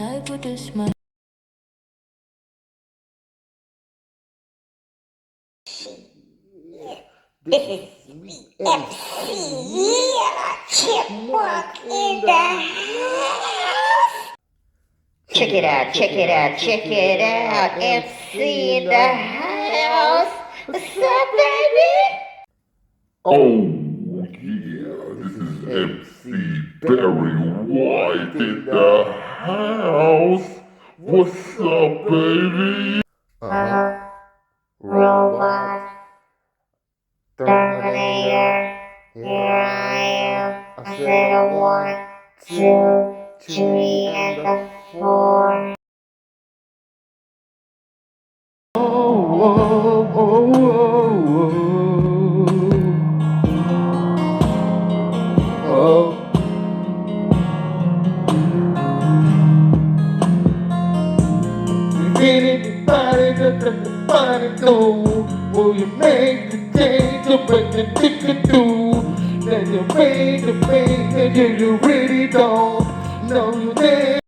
I put a smile. This is me, MC, chipmunk in the house. Check it out, check it out, check it out. MC in the house. What's up, baby? Oh yeah, this is MC Barry White in the house. What's up, baby? Robot. Terminator. Here I am. I said a 1, 2, 3, and a 4. Anybody know? Will you make the change to make the ticket do? Then you make the pain and you really don't know you did.